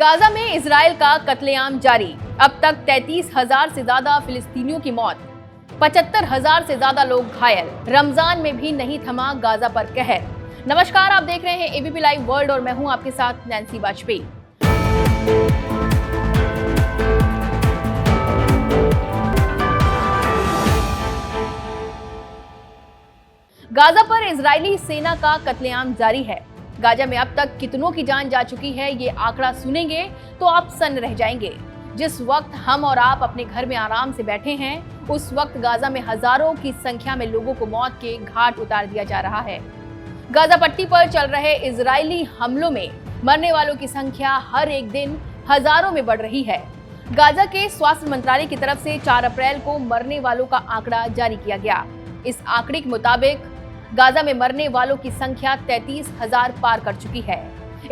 Gaza में Israel का कत्लेआम जारी। अब तक 33,000 से ज्यादा फिलिस्तीनियों की मौत, 75,000 से ज्यादा लोग घायल। रमजान में भी नहीं थमा गाजा पर कहर। नमस्कार, आप देख रहे हैं एबीपी लाइव वर्ल्ड और मैं हूं आपके साथ नैन्सी वाजपेयी। गाजा पर इजरायली सेना का कत्लेआम जारी है। गाजा में अब तक कितनों की जान जा चुकी है, ये आंकड़ा सुनेंगे तो आप सन्न रह जाएंगे। जिस वक्त हम और आप अपने घर में आराम से बैठे हैं, उस वक्त गाजा में हजारों की संख्या में लोगों को मौत के घाट उतार दिया जा रहा है। गाजा पट्टी पर चल रहे इजरायली हमलों में मरने वालों की संख्या हर एक दिन हजारों में बढ़ रही है। गाजा के स्वास्थ्य मंत्रालय की तरफ से 4 अप्रैल को मरने वालों का आंकड़ा जारी किया गया। इस आंकड़े के मुताबिक गाजा में मरने वालों की संख्या 33,000 पार कर चुकी है।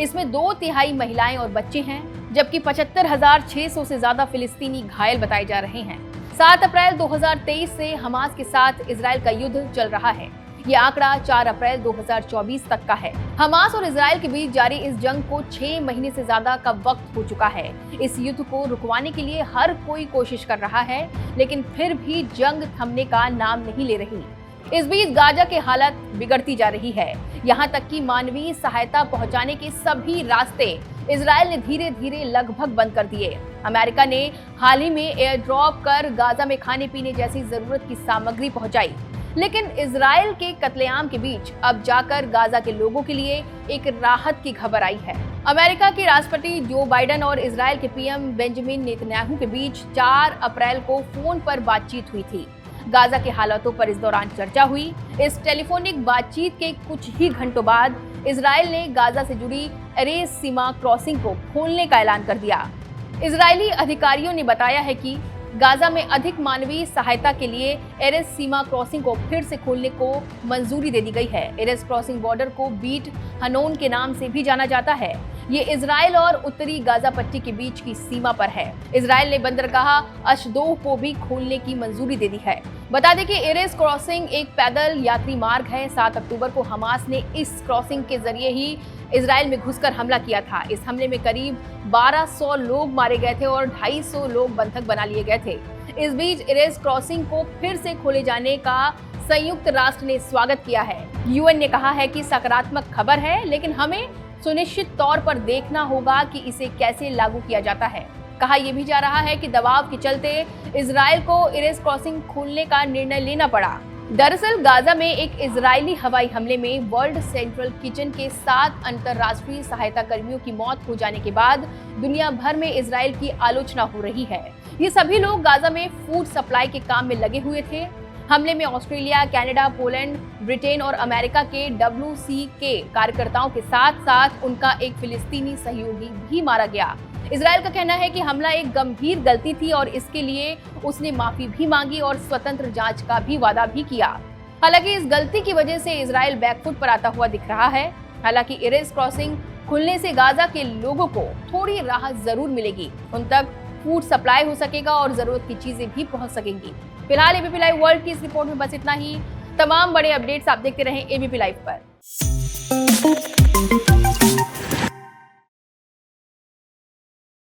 इसमें 2/3 महिलाएं और बच्चे हैं, जबकि 75,600 से ज्यादा फिलिस्तीनी घायल बताए जा रहे हैं। 7 अप्रैल 2023 से हमास के साथ इजराइल का युद्ध चल रहा है। ये आंकड़ा 4 अप्रैल 2024 तक का है। हमास और इजराइल के बीच जारी इस जंग को 6 महीने से ज्यादा का वक्त हो चुका है। इस युद्ध को रुकवाने के लिए हर कोई कोशिश कर रहा है, लेकिन फिर भी जंग थमने का नाम नहीं ले रही। इस बीच गाजा की हालत बिगड़ती जा रही है। यहाँ तक कि मानवीय सहायता पहुंचाने के सभी रास्ते इजराइल ने धीरे धीरे लगभग बंद कर दिए। अमेरिका ने हाल ही में एयर ड्रॉप कर गाजा में खाने पीने जैसी जरूरत की सामग्री पहुंचाई, लेकिन इजराइल के कत्लेआम के बीच अब जाकर गाजा के लोगों के लिए एक राहत की खबर आई है। अमेरिका के राष्ट्रपति जो बाइडेन और इजराइल के पीएम बेंजामिन नेतन्याहू के बीच 4 अप्रैल को फोन पर बातचीत हुई थी। गाजा के हालातों पर इस दौरान चर्चा हुई। इस टेलीफोनिक बातचीत के कुछ ही घंटों बाद इजराइल ने गाजा से जुड़ी एरेस सीमा क्रॉसिंग को खोलने का ऐलान कर दिया। इजरायली अधिकारियों ने बताया है कि गाजा में अधिक मानवीय सहायता के लिए एरेस सीमा क्रॉसिंग को फिर से खोलने को मंजूरी दे दी गई है। एरेस क्रॉसिंग बॉर्डर को बीट हनोन के नाम से भी जाना जाता है। ये इजराइल और उत्तरी गाजा पट्टी के बीच की सीमा पर है। इजराइल ने बंदरगाह अशदोह को भी खोलने की मंजूरी दे दी है। बता दें कि एरेस क्रॉसिंग एक पैदल यात्री मार्ग है। 7 अक्टूबर को हमास ने इस क्रॉसिंग के जरिए ही इजराइल में घुसकर हमला किया था। इस हमले में करीब 1200 लोग मारे गए थे और 250 लोग बंधक बना लिए गए थे। इस बीच एरेस क्रॉसिंग को फिर से खोले जाने का संयुक्त राष्ट्र ने स्वागत किया है। यूएन ने कहा है कि सकारात्मक खबर है, लेकिन हमें सुनिश्चित तौर पर देखना होगा कि इसे कैसे लागू किया जाता है। कहा यह भी जा रहा है कि दबाव के चलते इजराइल को एरेस क्रॉसिंग खोलने का निर्णय लेना पड़ा। दरअसल गाजा में एक इजरायली हवाई हमले में वर्ल्ड सेंट्रल किचन के 7 अंतर्राष्ट्रीय सहायता कर्मियों की मौत हो जाने के बाद दुनिया भर में इजराइल की आलोचना हो रही है। ये सभी लोग गाजा में फूड सप्लाई के काम में लगे हुए थे। हमले में ऑस्ट्रेलिया, कनाडा, पोलैंड, ब्रिटेन और अमेरिका के WC के कार्यकर्ताओं के साथ साथ उनका एक फिलिस्तीनी सहयोगी भी मारा गया। इजराइल का कहना है कि हमला एक गंभीर गलती थी और इसके लिए उसने माफी भी मांगी और स्वतंत्र जांच का भी वादा भी किया। हालांकि इस गलती की वजह से इजराइल बैकफुट पर आता हुआ दिख रहा है। हालांकि एरेस क्रॉसिंग खुलने से गाजा के लोगों को थोड़ी राहत जरूर मिलेगी। उन तक फूड सप्लाई हो सकेगा और जरूरत की चीजें भी पहुंच सकेंगी। फिलहाल एबीपी लाइव वर्ल्ड की इस रिपोर्ट में बस इतना ही। तमाम बड़े अपडेट्स आप देखते रहें एबीपी लाइव पर।